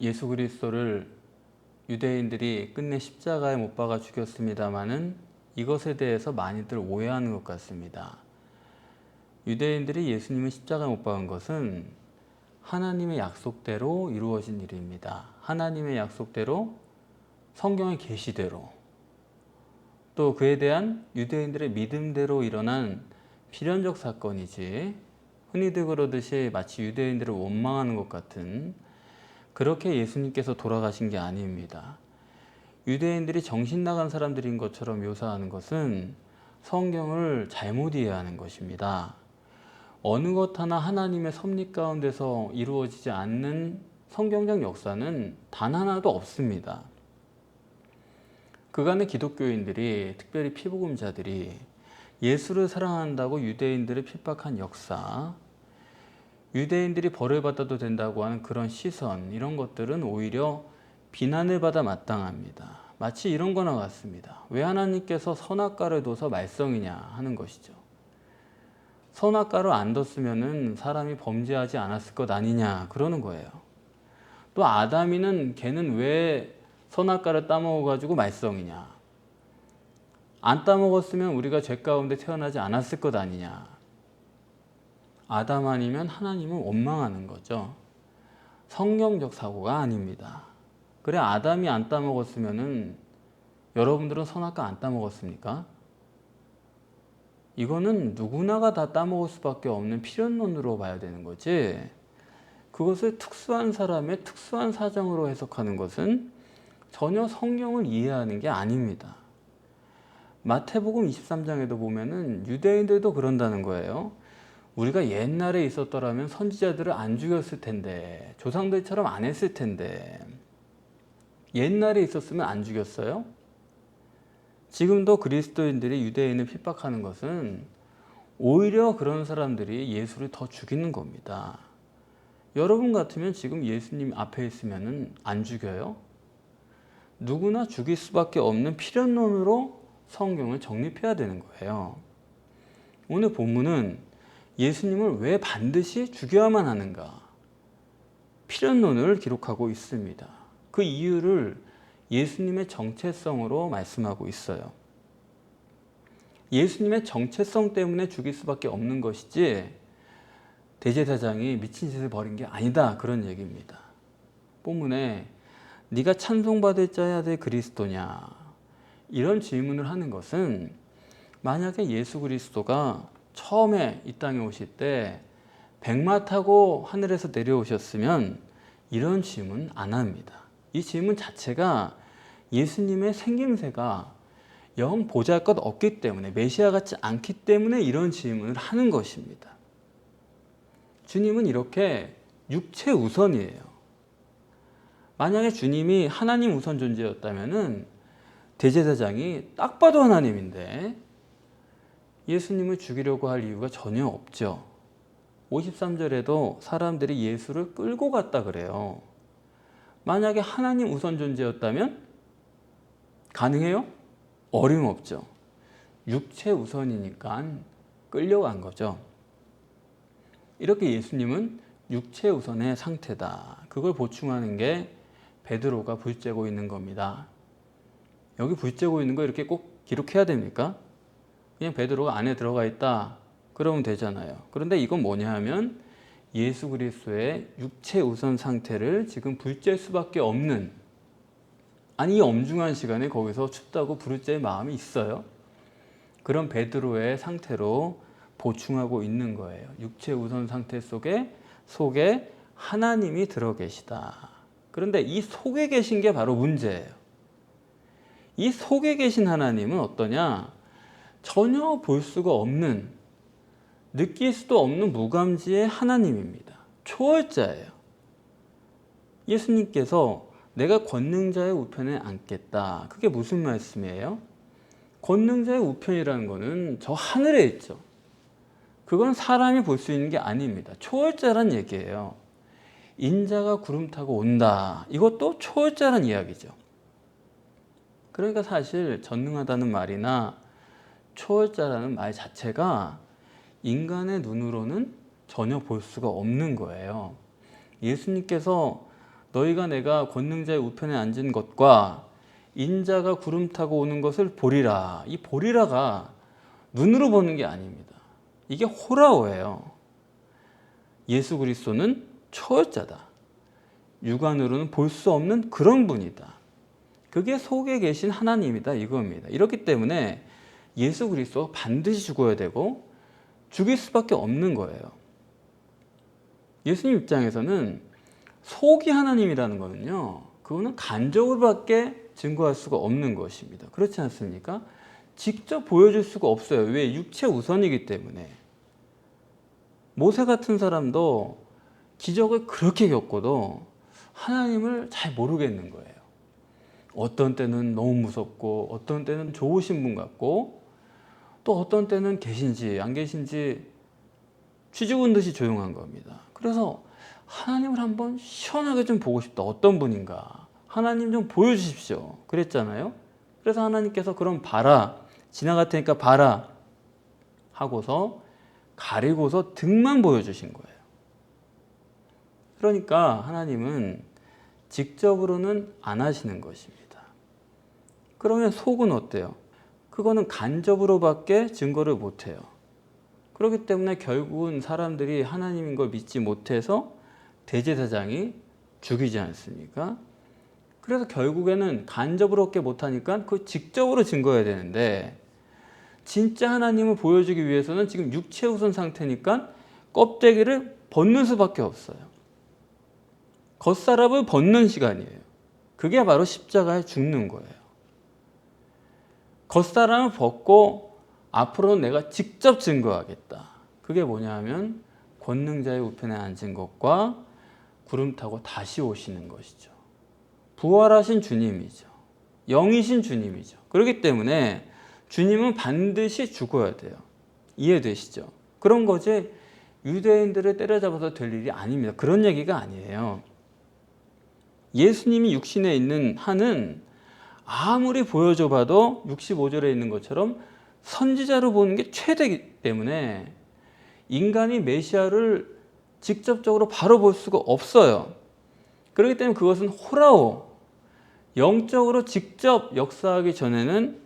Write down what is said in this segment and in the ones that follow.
예수 그리스도를 유대인들이 끝내 십자가에 못 박아 죽였습니다마는 이것에 대해서 많이들 오해하는 것 같습니다. 유대인들이 예수님을 십자가에 못 박은 것은 하나님의 약속대로 이루어진 일입니다. 하나님의 약속대로, 성경의 계시대로, 또 그에 대한 유대인들의 믿음대로 일어난 필연적 사건이지, 흔히들 그러듯이 마치 유대인들을 원망하는 것 같은, 그렇게 예수님께서 돌아가신 게 아닙니다. 유대인들이 정신 나간 사람들인 것처럼 묘사하는 것은 성경을 잘못 이해하는 것입니다. 어느 것 하나 하나님의 섭리 가운데서 이루어지지 않는 성경적 역사는 단 하나도 없습니다. 그간의 기독교인들이, 특별히 피복음자들이 예수를 사랑한다고 유대인들을 핍박한 역사, 유대인들이 벌을 받아도 된다고 하는 그런 시선, 이런 것들은 오히려 비난을 받아 마땅합니다. 마치 이런 거나 같습니다. 왜 하나님께서 선악과를 둬서 말썽이냐 하는 것이죠. 선악과를 안 뒀으면 사람이 범죄하지 않았을 것 아니냐 그러는 거예요. 또 아담이는 걔는 왜 선악과를 따먹어가지고 말썽이냐. 안 따먹었으면 우리가 죄 가운데 태어나지 않았을 것 아니냐. 아담 아니면 하나님을 원망하는 거죠. 성경적 사고가 아닙니다. 그래, 아담이 안 따먹었으면은 여러분들은 선악과 안 따먹었습니까? 이거는 누구나가 다 따먹을 수밖에 없는 필연론으로 봐야 되는 거지, 그것을 특수한 사람의 특수한 사정으로 해석하는 것은 전혀 성경을 이해하는 게 아닙니다. 마태복음 23장에도 보면은 유대인들도 그런다는 거예요. 우리가 옛날에 있었더라면 선지자들을 안 죽였을 텐데, 조상들처럼 안 했을 텐데. 옛날에 있었으면 안 죽였어요? 지금도 그리스도인들이 유대인을 핍박하는 것은 오히려 그런 사람들이 예수를 더 죽이는 겁니다. 여러분 같으면 지금 예수님 앞에 있으면 안 죽여요? 누구나 죽일 수밖에 없는 필연론으로 성경을 정립해야 되는 거예요. 오늘 본문은 예수님을 왜 반드시 죽여야만 하는가? 필연론을 기록하고 있습니다. 그 이유를 예수님의 정체성으로 말씀하고 있어요. 예수님의 정체성 때문에 죽일 수밖에 없는 것이지 대제사장이 미친 짓을 벌인 게 아니다, 그런 얘기입니다. 본문에 네가 찬송받을 자야 될 그리스도냐, 이런 질문을 하는 것은 만약에 예수 그리스도가 처음에 이 땅에 오실 때 백마 타고 하늘에서 내려오셨으면 이런 질문 안 합니다. 이 질문 자체가 예수님의 생김새가 영 보잘것 없기 때문에, 메시아 같지 않기 때문에 이런 질문을 하는 것입니다. 주님은 이렇게 육체 우선이에요. 만약에 주님이 하나님 우선 존재였다면 대제사장이 딱 봐도 하나님인데 예수님을 죽이려고 할 이유가 전혀 없죠. 53절에도 사람들이 예수를 끌고 갔다 그래요. 만약에 하나님 우선 존재였다면 가능해요? 어림없죠. 육체 우선이니까 끌려간 거죠. 이렇게 예수님은 육체 우선의 상태다. 그걸 보충하는 게 베드로가 불 쬐고 있는 겁니다. 여기 불 쬐고 있는 거 이렇게 꼭 기록해야 됩니까? 그냥 베드로가 안에 들어가 있다 그러면 되잖아요. 그런데 이건 뭐냐 하면 예수 그리스도의 육체 우선 상태를 지금 불 쬐 수밖에 없는, 아니 이 엄중한 시간에 거기서 춥다고 불을 쬐 마음이 있어요? 그런 베드로의 상태로 보충하고 있는 거예요. 육체 우선 상태 속에 하나님이 들어 계시다. 그런데 이 속에 계신 게 바로 문제예요. 이 속에 계신 하나님은 어떠냐? 전혀 볼 수가 없는, 느낄 수도 없는 무감지의 하나님입니다. 초월자예요. 예수님께서 내가 권능자의 우편에 앉겠다. 그게 무슨 말씀이에요? 권능자의 우편이라는 거는 저 하늘에 있죠. 그건 사람이 볼 수 있는 게 아닙니다. 초월자란 얘기예요. 인자가 구름 타고 온다. 이것도 초월자란 이야기죠. 그러니까 사실 전능하다는 말이나 초월자라는 말 자체가 인간의 눈으로는 전혀 볼 수가 없는 거예요. 예수님께서 너희가 내가 권능자의 우편에 앉은 것과 인자가 구름 타고 오는 것을 보리라. 이 보리라가 눈으로 보는 게 아닙니다. 이게 호라오예요. 예수 그리스도는 초월자다. 육안으로는 볼 수 없는 그런 분이다. 그게 속에 계신 하나님이다 이겁니다. 이렇기 때문에 예수 그리스도 반드시 죽어야 되고 죽일 수밖에 없는 거예요. 예수님 입장에서는 속이 하나님이라는 거는요, 그거는 간접으로밖에 증거할 수가 없는 것입니다. 그렇지 않습니까? 직접 보여줄 수가 없어요. 왜? 육체 우선이기 때문에. 모세 같은 사람도 기적을 그렇게 겪고도 하나님을 잘 모르겠는 거예요. 어떤 때는 너무 무섭고 어떤 때는 좋으신 분 같고 또 어떤 때는 계신지 안 계신지 쥐죽은 듯이 조용한 겁니다. 그래서 하나님을 한번 시원하게 좀 보고 싶다. 어떤 분인가. 하나님 좀 보여주십시오. 그랬잖아요. 그래서 하나님께서 그럼 봐라. 지나갈 테니까 봐라. 하고서 가리고서 등만 보여주신 거예요. 그러니까 하나님은 직접으로는 안 하시는 것입니다. 그러면 속은 어때요? 그거는 간접으로밖에 증거를 못해요. 그렇기 때문에 결국은 사람들이 하나님인 걸 믿지 못해서 대제사장이 죽이지 않습니까? 그래서 결국에는 간접으로밖에 못하니까 그 직접으로 증거해야 되는데 진짜 하나님을 보여주기 위해서는 지금 육체 우선 상태니까 껍데기를 벗는 수밖에 없어요. 겉사람을 벗는 시간이에요. 그게 바로 십자가에 죽는 거예요. 겉사람을 벗고 앞으로는 내가 직접 증거하겠다. 그게 뭐냐 하면 권능자의 우편에 앉은 것과 구름 타고 다시 오시는 것이죠. 부활하신 주님이죠. 영이신 주님이죠. 그렇기 때문에 주님은 반드시 죽어야 돼요. 이해되시죠? 그런 거지 유대인들을 때려잡아서 될 일이 아닙니다. 그런 얘기가 아니에요. 예수님이 육신에 있는 한은 아무리 보여줘 봐도 65절에 있는 것처럼 선지자로 보는 게 최대이기 때문에 인간이 메시아를 직접적으로 바로 볼 수가 없어요. 그렇기 때문에 그것은 호라오, 영적으로 직접 역사하기 전에는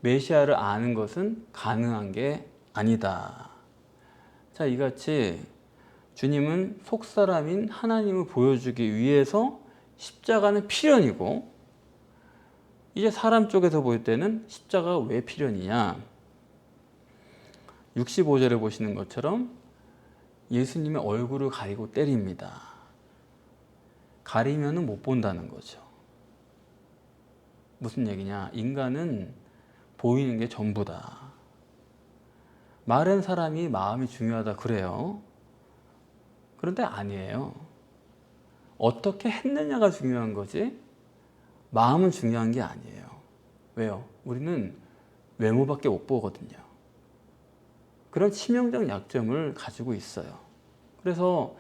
메시아를 아는 것은 가능한 게 아니다. 자, 이같이 주님은 속사람인 하나님을 보여주기 위해서 십자가는 필연이고, 이제 사람 쪽에서 볼 때는 십자가가 왜 필연이냐? 65절에 보시는 것처럼 예수님의 얼굴을 가리고 때립니다. 가리면은 못 본다는 거죠. 무슨 얘기냐? 인간은 보이는 게 전부다. 마른 사람이 마음이 중요하다 그래요. 그런데 아니에요. 어떻게 했느냐가 중요한 거지 마음은 중요한 게 아니에요. 왜요? 우리는 외모밖에 못 보거든요. 그런 치명적 약점을 가지고 있어요. 그래서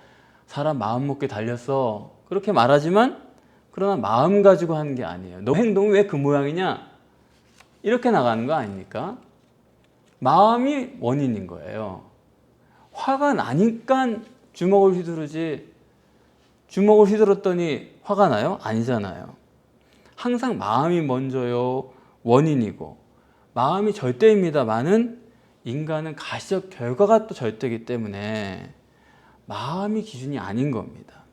사람 마음 먹게 달렸어 그렇게 말하지만 그러나 마음 가지고 하는 게 아니에요. 너 행동이 왜 그 모양이냐? 이렇게 나가는 거 아닙니까? 마음이 원인인 거예요. 화가 나니까 주먹을 휘두르지 주먹을 휘둘렀더니 화가 나요? 아니잖아요. 항상 마음이 먼저요, 원인이고 마음이 절대입니다만은 인간은 가시적 결과가 또 절대이기 때문에 마음이 기준이 아닌 겁니다.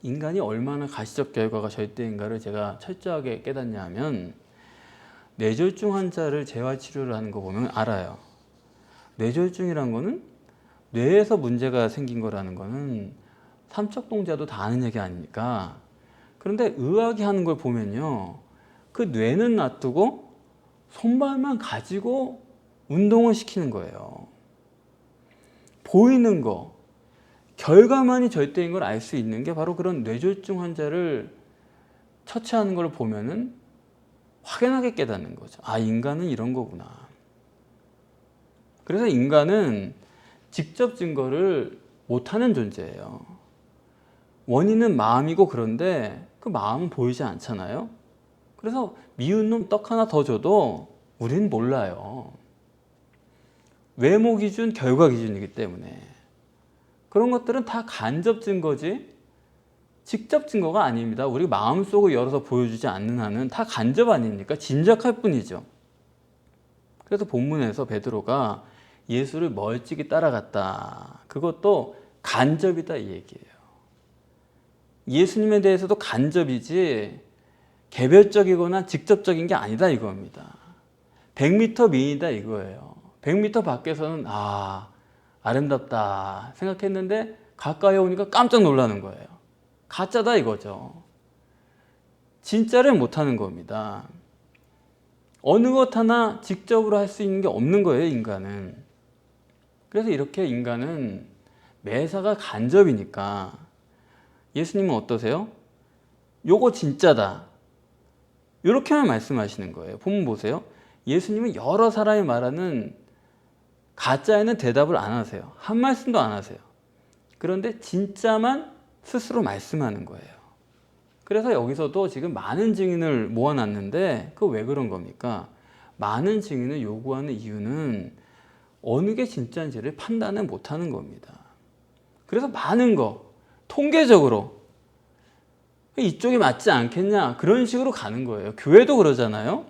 인간이 얼마나 가시적 결과가 절대인가를 제가 철저하게 깨닫냐 하면 뇌졸중 환자를 재활치료를 하는 거 보면 알아요. 뇌졸중이란 거는 뇌에서 문제가 생긴 거라는 거는 삼척동자도 다 아는 얘기 아닙니까? 그런데 의학이 하는 걸 보면요, 그 뇌는 놔두고 손발만 가지고 운동을 시키는 거예요. 보이는 거, 결과만이 절대인 걸 알 수 있는 게 바로 그런 뇌졸중 환자를 처치하는 걸 보면은 확연하게 깨닫는 거죠. 아, 인간은 이런 거구나. 그래서 인간은 직접 증거를 못하는 존재예요. 원인은 마음이고 그런데 그 마음은 보이지 않잖아요. 그래서 미운 놈 떡 하나 더 줘도 우리는 몰라요. 외모 기준, 결과 기준이기 때문에 그런 것들은 다 간접 증거지 직접 증거가 아닙니다. 우리 마음속을 열어서 보여주지 않는 한은 다 간접 아닙니까? 짐작할 뿐이죠. 그래서 본문에서 베드로가 예수를 멀찍이 따라갔다. 그것도 간접이다 이 얘기예요. 예수님에 대해서도 간접이지 개별적이거나 직접적인 게 아니다 이겁니다. 100m 미이다 이거예요. 100m 밖에서는 아름답다 생각했는데 가까이 오니까 깜짝 놀라는 거예요. 가짜다 이거죠. 진짜를 못하는 겁니다. 어느 것 하나 직접으로 할 수 있는 게 없는 거예요, 인간은. 그래서 이렇게 인간은 매사가 간접이니까 예수님은 어떠세요? 요거 진짜다. 이렇게만 말씀하시는 거예요. 본문 보세요. 예수님은 여러 사람이 말하는 가짜에는 대답을 안 하세요. 한 말씀도 안 하세요. 그런데 진짜만 스스로 말씀하는 거예요. 그래서 여기서도 지금 많은 증인을 모아놨는데 그거 왜 그런 겁니까? 많은 증인을 요구하는 이유는 어느 게 진짜인지를 판단을 못하는 겁니다. 그래서 많은 거 통계적으로 이쪽이 맞지 않겠냐 그런 식으로 가는 거예요. 교회도 그러잖아요.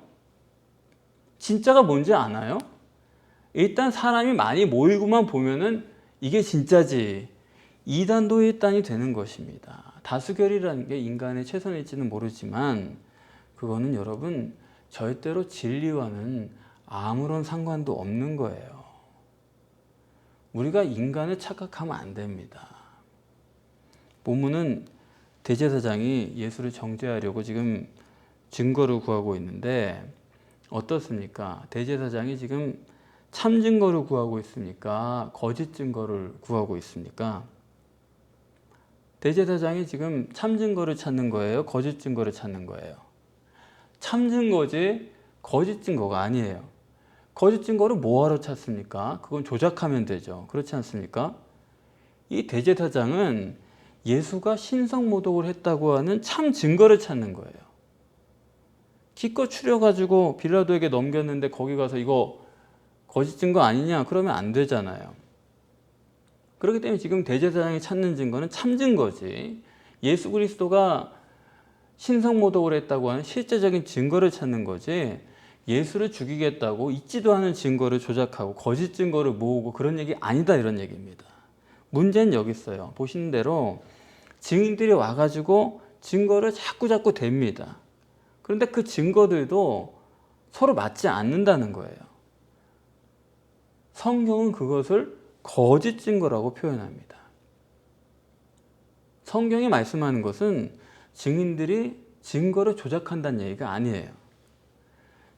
진짜가 뭔지 아나요? 일단 사람이 많이 모이고만 보면은 이게 진짜지. 이단도 일단이 되는 것입니다. 다수결이라는 게 인간의 최선일지는 모르지만 그거는 여러분 절대로 진리와는 아무런 상관도 없는 거예요. 우리가 인간을 착각하면 안 됩니다. 본문은 대제사장이 예수를 정죄하려고 지금 증거를 구하고 있는데 어떻습니까? 대제사장이 지금 참 증거를 구하고 있습니까? 거짓 증거를 구하고 있습니까? 대제사장이 지금 참 증거를 찾는 거예요? 거짓 증거를 찾는 거예요? 참 증거지 거짓 증거가 아니에요. 거짓 증거를 뭐하러 찾습니까? 그건 조작하면 되죠. 그렇지 않습니까? 이 대제사장은 예수가 신성모독을 했다고 하는 참 증거를 찾는 거예요. 기껏 추려가지고 빌라도에게 넘겼는데 거기 가서 이거 거짓 증거 아니냐? 그러면 안 되잖아요. 그렇기 때문에 지금 대제사장이 찾는 증거는 참 증거지 예수 그리스도가 신성모독을 했다고 하는 실제적인 증거를 찾는 거지 예수를 죽이겠다고 있지도 않은 증거를 조작하고 거짓 증거를 모으고 그런 얘기 아니다 이런 얘기입니다. 문제는 여기 있어요. 보시는 대로 증인들이 와가지고 증거를 자꾸 댑니다. 그런데 그 증거들도 서로 맞지 않는다는 거예요. 성경은 그것을 거짓 증거라고 표현합니다. 성경이 말씀하는 것은 증인들이 증거를 조작한다는 얘기가 아니에요.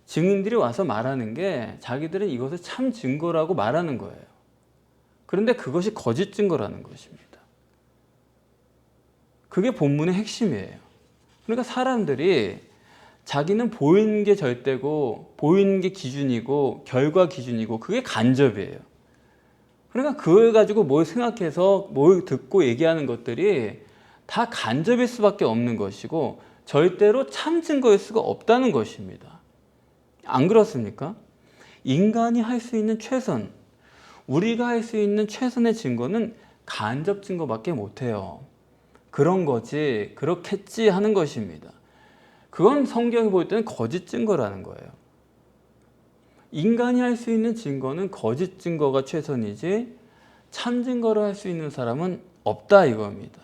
증인들이 와서 말하는 게 자기들은 이것을 참 증거라고 말하는 거예요. 그런데 그것이 거짓 증거라는 것입니다. 그게 본문의 핵심이에요. 그러니까 사람들이 자기는 보이는 게 절대고 보이는 게 기준이고 결과 기준이고 그게 간접이에요. 그러니까 그걸 가지고 뭘 생각해서 뭘 듣고 얘기하는 것들이 다 간접일 수밖에 없는 것이고 절대로 참 증거일 수가 없다는 것입니다. 안 그렇습니까? 인간이 할 수 있는 최선, 우리가 할 수 있는 최선의 증거는 간접 증거밖에 못해요. 그런 거지, 그렇겠지 하는 것입니다. 그건 성경이 볼 때는 거짓 증거라는 거예요. 인간이 할 수 있는 증거는 거짓 증거가 최선이지 참 증거를 할 수 있는 사람은 없다 이겁니다.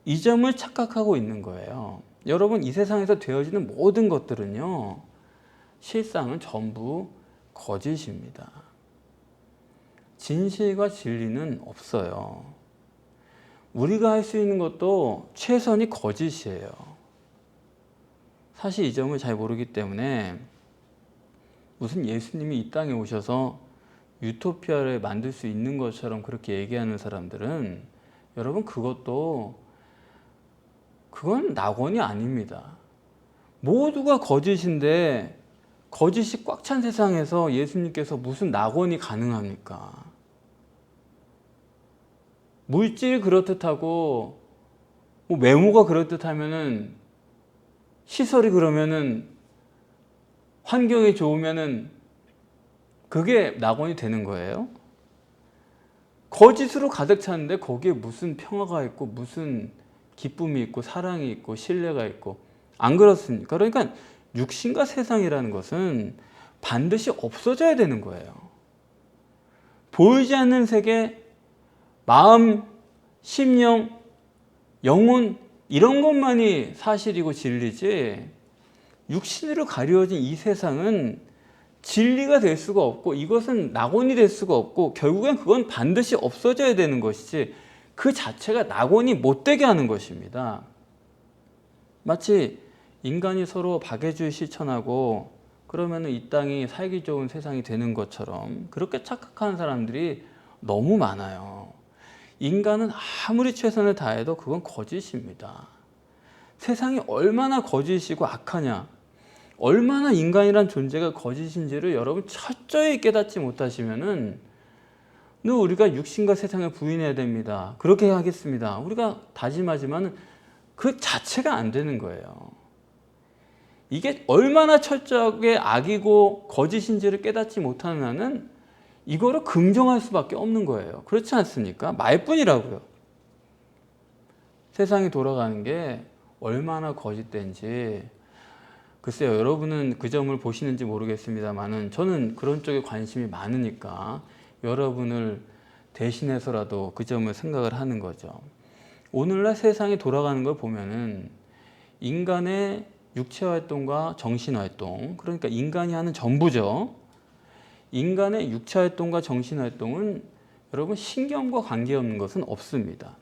이 점을 착각하고 있는 거예요. 여러분 이 세상에서 되어지는 모든 것들은요 실상은 전부 거짓입니다. 진실과 진리는 없어요. 우리가 할 수 있는 것도 최선이 거짓이에요. 사실 이 점을 잘 모르기 때문에 무슨 예수님이 이 땅에 오셔서 유토피아를 만들 수 있는 것처럼 그렇게 얘기하는 사람들은 여러분 그건 낙원이 아닙니다. 모두가 거짓인데 거짓이 꽉 찬 세상에서 예수님께서 무슨 낙원이 가능합니까? 물질이 그렇듯하고 뭐 외모가 그렇듯하면은 시설이 그러면은 환경이 좋으면은 그게 낙원이 되는 거예요? 거짓으로 가득 찼는데 거기에 무슨 평화가 있고 무슨 기쁨이 있고 사랑이 있고 신뢰가 있고 안 그렇습니까? 그러니까 육신과 세상이라는 것은 반드시 없어져야 되는 거예요. 보이지 않는 세계, 마음, 심령, 영혼 이런 것만이 사실이고 진리지 육신으로 가려진 이 세상은 진리가 될 수가 없고 이것은 낙원이 될 수가 없고 결국엔 그건 반드시 없어져야 되는 것이지 그 자체가 낙원이 못 되게 하는 것입니다. 마치 인간이 서로 박애주의 실천하고 그러면 이 땅이 살기 좋은 세상이 되는 것처럼 그렇게 착각하는 사람들이 너무 많아요. 인간은 아무리 최선을 다해도 그건 거짓입니다. 세상이 얼마나 거짓이고 악하냐, 얼마나 인간이란 존재가 거짓인지를 여러분 철저히 깨닫지 못하시면은 늘 우리가 육신과 세상을 부인해야 됩니다. 그렇게 하겠습니다. 우리가 다짐하지만 그 자체가 안 되는 거예요. 이게 얼마나 철저하게 악이고 거짓인지를 깨닫지 못하는 한은 이거를 긍정할 수밖에 없는 거예요. 그렇지 않습니까? 말뿐이라고요. 세상이 돌아가는 게 얼마나 거짓된지 글쎄요, 여러분은 그 점을 보시는지 모르겠습니다만은 저는 그런 쪽에 관심이 많으니까 여러분을 대신해서라도 그 점을 생각을 하는 거죠. 오늘날 세상이 돌아가는 걸 보면은 인간의 육체활동과 정신활동, 그러니까 인간이 하는 전부죠. 인간의 육체활동과 정신활동은 여러분 신경과 관계없는 것은 없습니다.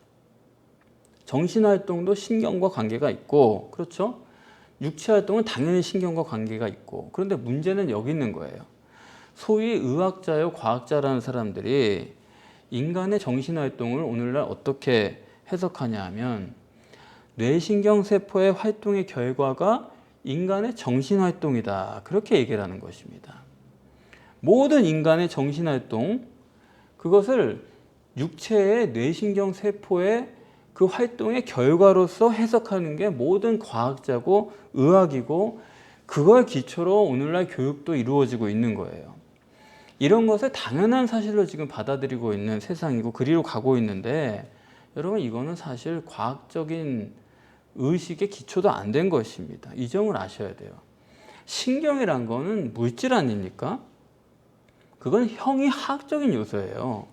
정신활동도 신경과 관계가 있고, 그렇죠? 육체활동은 당연히 신경과 관계가 있고, 그런데 문제는 여기 있는 거예요. 소위 의학자요 과학자라는 사람들이 인간의 정신활동을 오늘날 어떻게 해석하냐 하면 뇌신경세포의 활동의 결과가 인간의 정신활동이다, 그렇게 얘기를 하는 것입니다. 모든 인간의 정신활동, 그것을 육체의 뇌신경세포의 그 활동의 결과로서 해석하는 게 모든 과학자고 의학이고 그걸 기초로 오늘날 교육도 이루어지고 있는 거예요. 이런 것을 당연한 사실로 지금 받아들이고 있는 세상이고 그리로 가고 있는데 여러분 이거는 사실 과학적인 의식의 기초도 안 된 것입니다. 이 점을 아셔야 돼요. 신경이란 거는 물질 아닙니까? 그건 형이하학적인 요소예요.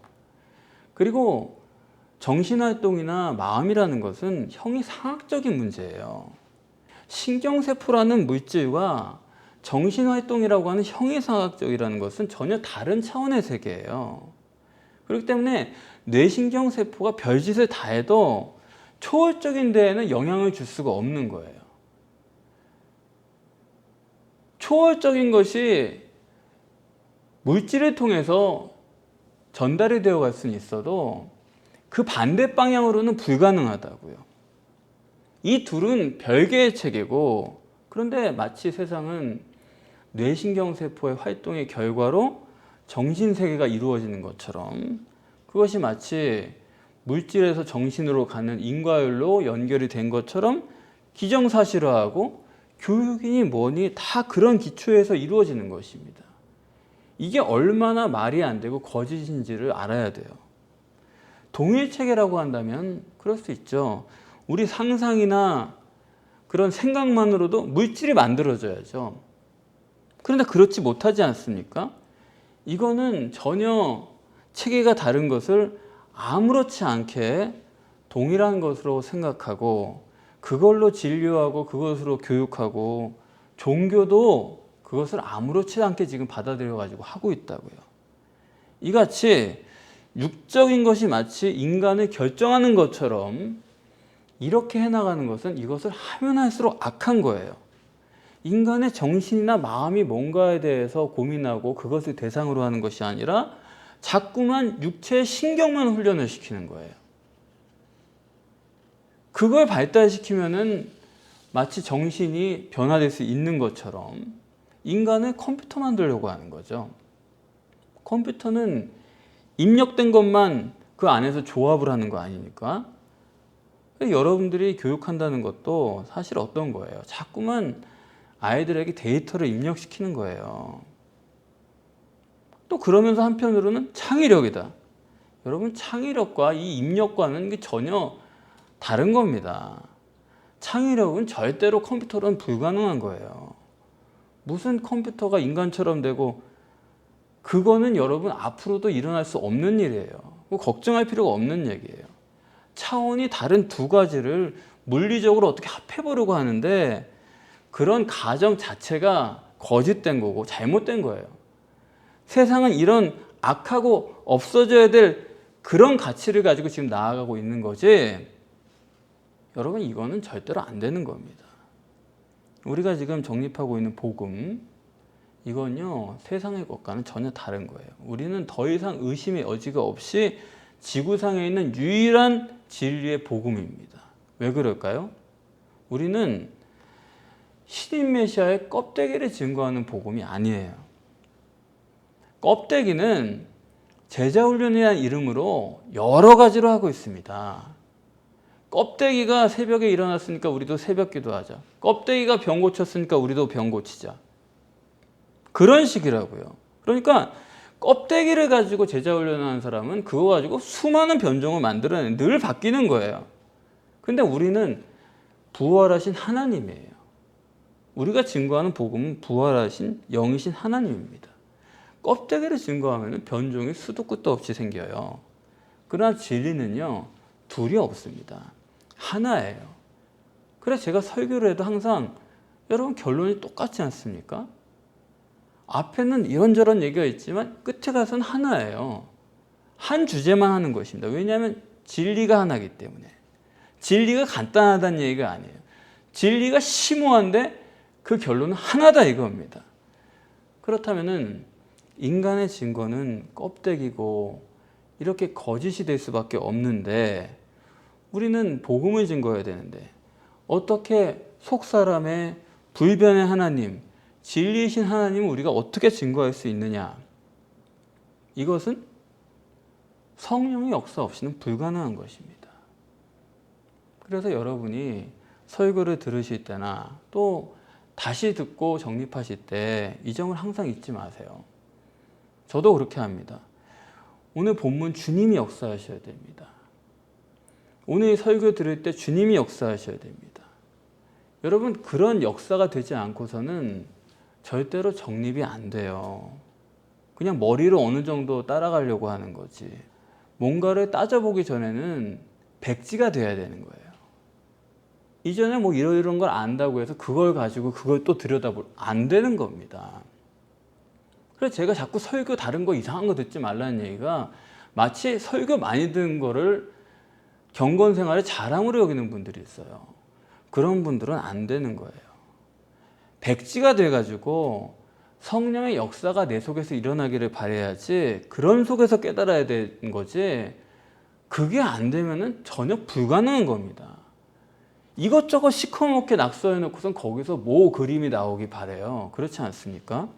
그리고 정신활동이나 마음이라는 것은 형이상학적인 문제예요. 신경세포라는 물질과 정신활동이라고 하는 형이상학적이라는 것은 전혀 다른 차원의 세계예요. 그렇기 때문에 뇌신경세포가 별짓을 다 해도 초월적인 데에는 영향을 줄 수가 없는 거예요. 초월적인 것이 물질을 통해서 전달이 되어 갈 수는 있어도 그 반대 방향으로는 불가능하다고요. 이 둘은 별개의 체계고 그런데 마치 세상은 뇌신경세포의 활동의 결과로 정신세계가 이루어지는 것처럼 그것이 마치 물질에서 정신으로 가는 인과율로 연결이 된 것처럼 기정사실화하고 교육이니 뭐니 다 그런 기초에서 이루어지는 것입니다. 이게 얼마나 말이 안 되고 거짓인지를 알아야 돼요. 동일체계라고 한다면 그럴 수 있죠. 우리 상상이나 그런 생각만으로도 물질이 만들어져야죠. 그런데 그렇지 못하지 않습니까? 이거는 전혀 체계가 다른 것을 아무렇지 않게 동일한 것으로 생각하고 그걸로 진료하고 그것으로 교육하고 종교도 그것을 아무렇지 않게 지금 받아들여 가지고 하고 있다고요. 이같이 육적인 것이 마치 인간을 결정하는 것처럼 이렇게 해나가는 것은 이것을 하면 할수록 악한 거예요. 인간의 정신이나 마음이 뭔가에 대해서 고민하고 그것을 대상으로 하는 것이 아니라 자꾸만 육체의 신경만 훈련을 시키는 거예요. 그걸 발달시키면은 마치 정신이 변화될 수 있는 것처럼 인간을 컴퓨터 만들려고 하는 거죠. 컴퓨터는 입력된 것만 그 안에서 조합을 하는 거 아닙니까? 여러분들이 교육한다는 것도 사실 어떤 거예요? 자꾸만 아이들에게 데이터를 입력시키는 거예요. 또 그러면서 한편으로는 창의력이다. 여러분 창의력과 이 입력과는 전혀 다른 겁니다. 창의력은 절대로 컴퓨터로는 불가능한 거예요. 무슨 컴퓨터가 인간처럼 되고, 그거는 여러분 앞으로도 일어날 수 없는 일이에요. 걱정할 필요가 없는 얘기예요. 차원이 다른 두 가지를 물리적으로 어떻게 합해보려고 하는데, 그런 가정 자체가 거짓된 거고 잘못된 거예요. 세상은 이런 악하고 없어져야 될 그런 가치를 가지고 지금 나아가고 있는 거지, 여러분 이거는 절대로 안 되는 겁니다. 우리가 지금 정립하고 있는 복음, 이건요 세상의 것과는 전혀 다른 거예요. 우리는 더 이상 의심의 여지가 없이 지구상에 있는 유일한 진리의 복음입니다. 왜 그럴까요? 우리는 신인 메시아의 껍데기를 증거하는 복음이 아니에요. 껍데기는 제자훈련이라는 이름으로 여러 가지로 하고 있습니다. 껍데기가 새벽에 일어났으니까 우리도 새벽 기도하자. 껍데기가 병 고쳤으니까 우리도 병 고치자. 그런 식이라고요. 그러니까 껍데기를 가지고 제자훈련하는 사람은 그거 가지고 수많은 변종을 만들어내는, 늘 바뀌는 거예요. 근데 우리는 부활하신 하나님이에요. 우리가 증거하는 복음은 부활하신 영이신 하나님입니다. 껍데기를 증거하면 변종이 수도 끝도 없이 생겨요. 그러나 진리는요 둘이 없습니다. 하나예요. 그래서 제가 설교를 해도 항상 여러분 결론이 똑같지 않습니까? 앞에는 이런저런 얘기가 있지만 끝에 가서는 하나예요. 한 주제만 하는 것입니다. 왜냐하면 진리가 하나이기 때문에. 진리가 간단하다는 얘기가 아니에요. 진리가 심오한데 그 결론은 하나다 이겁니다. 그렇다면은 인간의 증거는 껍데기고 이렇게 거짓이 될 수밖에 없는데, 우리는 복음을 증거해야 되는데 어떻게 속사람의 불변의 하나님, 진리이신 하나님을 우리가 어떻게 증거할 수 있느냐? 이것은 성령의 역사 없이는 불가능한 것입니다. 그래서 여러분이 설교를 들으실 때나 또 다시 듣고 정립하실 때 이 점을 항상 잊지 마세요. 저도 그렇게 합니다. 오늘 본문 주님이 역사하셔야 됩니다. 오늘 설교 들을 때 주님이 역사하셔야 됩니다. 여러분 그런 역사가 되지 않고서는 절대로 정립이 안 돼요. 그냥 머리로 어느 정도 따라가려고 하는 거지. 뭔가를 따져보기 전에는 백지가 돼야 되는 거예요. 이전에 뭐 이런 걸 안다고 해서 그걸 가지고 그걸 또 들여다볼 안 되는 겁니다. 그래서 제가 자꾸 설교 다른 거 이상한 거 듣지 말라는 얘기가, 마치 설교 많이 듣는 거를 경건 생활의 자랑으로 여기는 분들이 있어요. 그런 분들은 안 되는 거예요. 백지가 돼가지고 성령의 역사가 내 속에서 일어나기를 바라야지, 그런 속에서 깨달아야 되는 거지, 그게 안 되면은 전혀 불가능한 겁니다. 이것저것 시커멓게 낙서해 놓고선 거기서 뭐 그림이 나오기 바래요. 그렇지 않습니까?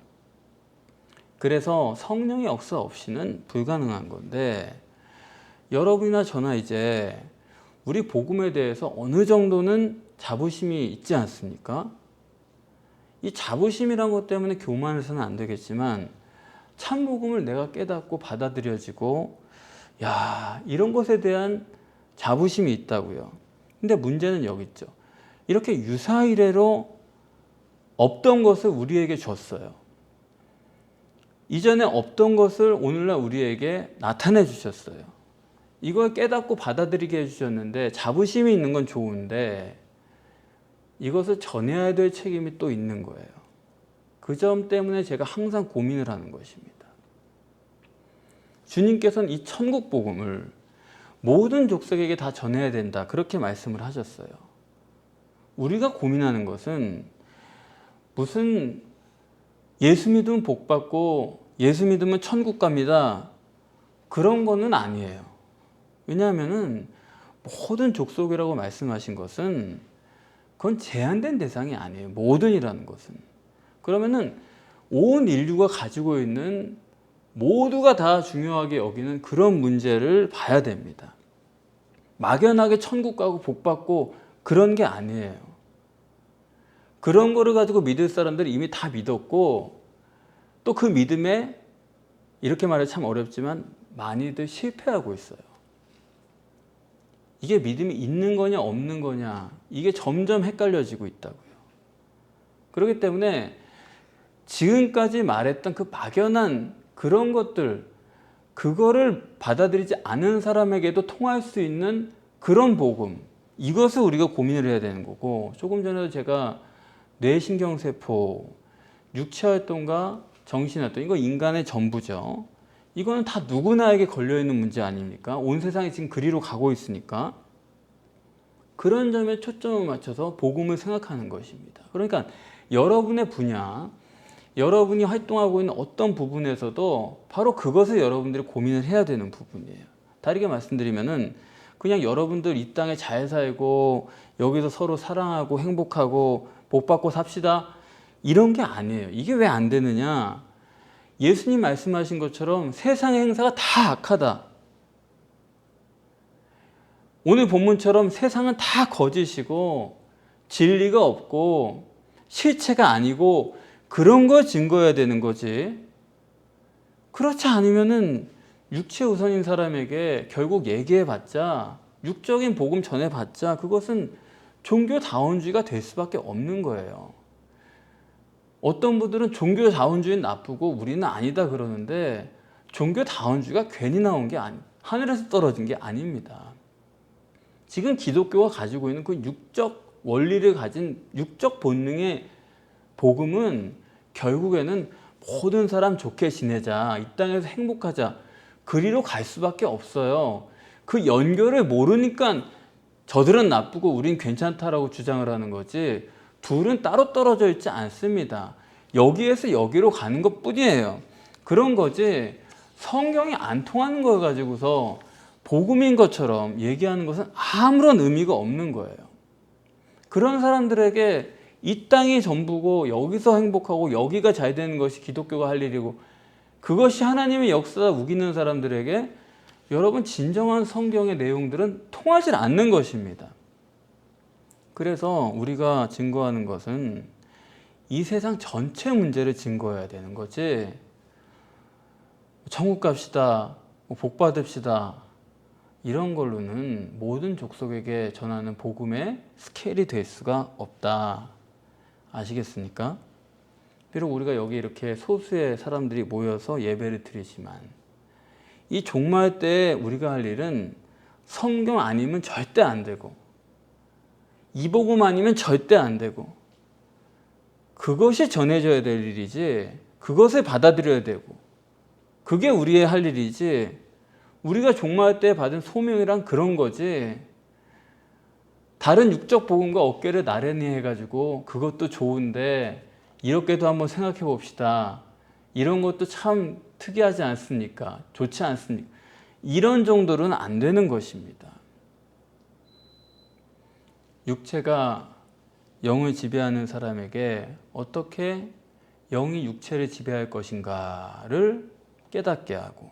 그래서 성령의 역사 없이는 불가능한 건데, 여러분이나 저나 이제 우리 복음에 대해서 어느 정도는 자부심이 있지 않습니까? 이 자부심이란 것 때문에 교만해서는 안 되겠지만, 참 복음을 내가 깨닫고 받아들여지고, 야, 이런 것에 대한 자부심이 있다고요. 근데 문제는 여기 있죠. 이렇게 유사이래로 없던 것을 우리에게 줬어요. 이전에 없던 것을 오늘날 우리에게 나타내 주셨어요. 이걸 깨닫고 받아들이게 해주셨는데, 자부심이 있는 건 좋은데 이것을 전해야 될 책임이 또 있는 거예요. 그 점 때문에 제가 항상 고민을 하는 것입니다. 주님께서는 이 천국 복음을 모든 족속에게 다 전해야 된다, 그렇게 말씀을 하셨어요. 우리가 고민하는 것은 무슨 예수 믿으면 복 받고 예수 믿으면 천국 갑니다, 그런 거는 아니에요. 왜냐하면은 모든 족속이라고 말씀하신 것은 그건 제한된 대상이 아니에요. 모든이라는 것은. 그러면은 온 인류가 가지고 있는, 모두가 다 중요하게 여기는 그런 문제를 봐야 됩니다. 막연하게 천국 가고 복 받고 그런 게 아니에요. 그런 거를 가지고 믿을 사람들이 이미 다 믿었고, 또 그 믿음에, 이렇게 말해 참 어렵지만 많이들 실패하고 있어요. 이게 믿음이 있는 거냐 없는 거냐 이게 점점 헷갈려지고 있다고요. 그렇기 때문에 지금까지 말했던 그 막연한 그런 것들, 그거를 받아들이지 않은 사람에게도 통할 수 있는 그런 복음, 이것을 우리가 고민을 해야 되는 거고, 조금 전에도 제가 뇌신경세포, 육체활동과 정신활동, 이거 인간의 전부죠. 이거는 다 누구나에게 걸려있는 문제 아닙니까? 온 세상이 지금 그리로 가고 있으니까. 그런 점에 초점을 맞춰서 복음을 생각하는 것입니다. 그러니까 여러분의 분야, 여러분이 활동하고 있는 어떤 부분에서도 바로 그것을 여러분들이 고민을 해야 되는 부분이에요. 다르게 말씀드리면은 그냥 여러분들 이 땅에 잘 살고 여기서 서로 사랑하고 행복하고 복 받고 삽시다 이런 게 아니에요. 이게 왜 안 되느냐? 예수님 말씀하신 것처럼 세상의 행사가 다 악하다. 오늘 본문처럼 세상은 다 거짓이고 진리가 없고 실체가 아니고 그런 걸 증거해야 되는 거지. 그렇지 않으면은 육체 우선인 사람에게 결국 얘기해봤자, 육적인 복음 전해봤자 그것은 종교다원주의가 될 수밖에 없는 거예요. 어떤 분들은 종교다원주의는 나쁘고 우리는 아니다 그러는데, 종교다원주의가 괜히 나온 게 하늘에서 떨어진 게 아닙니다. 지금 기독교가 가지고 있는 그 육적 원리를 가진 육적 본능의 복음은 결국에는 모든 사람 좋게 지내자, 이 땅에서 행복하자, 그리로 갈 수밖에 없어요. 그 연결을 모르니까 저들은 나쁘고 우린 괜찮다라고 주장을 하는 거지, 둘은 따로 떨어져 있지 않습니다. 여기에서 여기로 가는 것 뿐이에요. 그런 거지 성경이 안 통하는 걸 가지고서 복음인 것처럼 얘기하는 것은 아무런 의미가 없는 거예요. 그런 사람들에게 이 땅이 전부고 여기서 행복하고 여기가 잘 되는 것이 기독교가 할 일이고 그것이 하나님의 역사다 우기는 사람들에게 여러분 진정한 성경의 내용들은 통하지 않는 것입니다. 그래서 우리가 증거하는 것은 이 세상 전체 문제를 증거해야 되는 거지, 천국 갑시다, 복 받읍시다 이런 걸로는 모든 족속에게 전하는 복음의 스케일이 될 수가 없다. 아시겠습니까? 비록 우리가 여기 이렇게 소수의 사람들이 모여서 예배를 드리지만 이 종말 때 우리가 할 일은 성경 아니면 절대 안 되고 이 복음 아니면 절대 안 되고 그것이 전해져야 될 일이지, 그것을 받아들여야 되고 그게 우리의 할 일이지, 우리가 종말 때 받은 소명이란 그런 거지, 다른 육적 복음과 어깨를 나란히 해가지고 그것도 좋은데 이렇게도 한번 생각해 봅시다, 이런 것도 참 특이하지 않습니까? 좋지 않습니까? 이런 정도로는 안 되는 것입니다. 육체가 영을 지배하는 사람에게 어떻게 영이 육체를 지배할 것인가를 깨닫게 하고,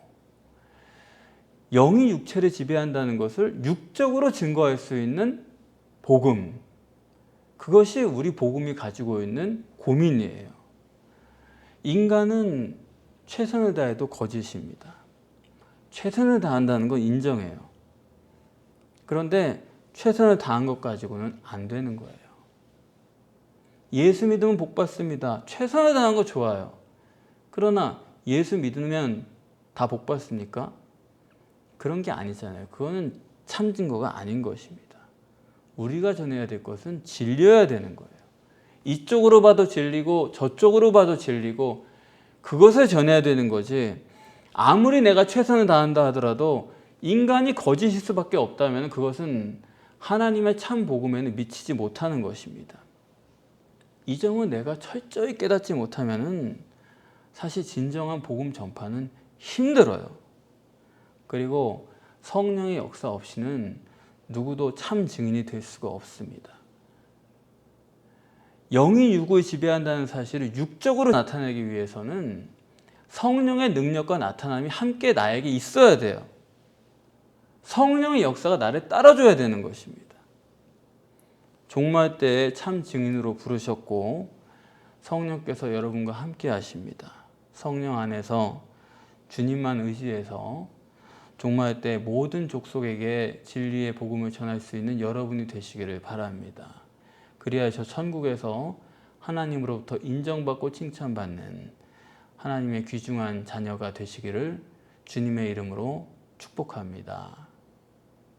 영이 육체를 지배한다는 것을 육적으로 증거할 수 있는 복음, 그것이 우리 복음이 가지고 있는 고민이에요. 인간은 최선을 다해도 거짓입니다. 최선을 다한다는 건 인정해요. 그런데 최선을 다한 것 가지고는 안 되는 거예요. 예수 믿으면 복 받습니다. 최선을 다한 거 좋아요. 그러나 예수 믿으면 다 복 받습니까? 그런 게 아니잖아요. 그거는 참 증거가 아닌 것입니다. 우리가 전해야 될 것은 진리여야 되는 거예요. 이쪽으로 봐도 진리고 저쪽으로 봐도 진리고 그것을 전해야 되는 거지, 아무리 내가 최선을 다한다 하더라도 인간이 거짓일 수밖에 없다면 그것은 하나님의 참 복음에는 미치지 못하는 것입니다. 이 점을 내가 철저히 깨닫지 못하면 사실 진정한 복음 전파는 힘들어요. 그리고 성령의 역사 없이는 누구도 참 증인이 될 수가 없습니다. 영이 육을 지배한다는 사실을 육적으로 나타내기 위해서는 성령의 능력과 나타남이 함께 나에게 있어야 돼요. 성령의 역사가 나를 따라줘야 되는 것입니다. 종말 때에 참 증인으로 부르셨고 성령께서 여러분과 함께 하십니다. 성령 안에서 주님만 의지해서 종말 때 모든 족속에게 진리의 복음을 전할 수 있는 여러분이 되시기를 바랍니다. 그리하여 천국에서 하나님으로부터 인정받고 칭찬받는 하나님의 귀중한 자녀가 되시기를 주님의 이름으로 축복합니다.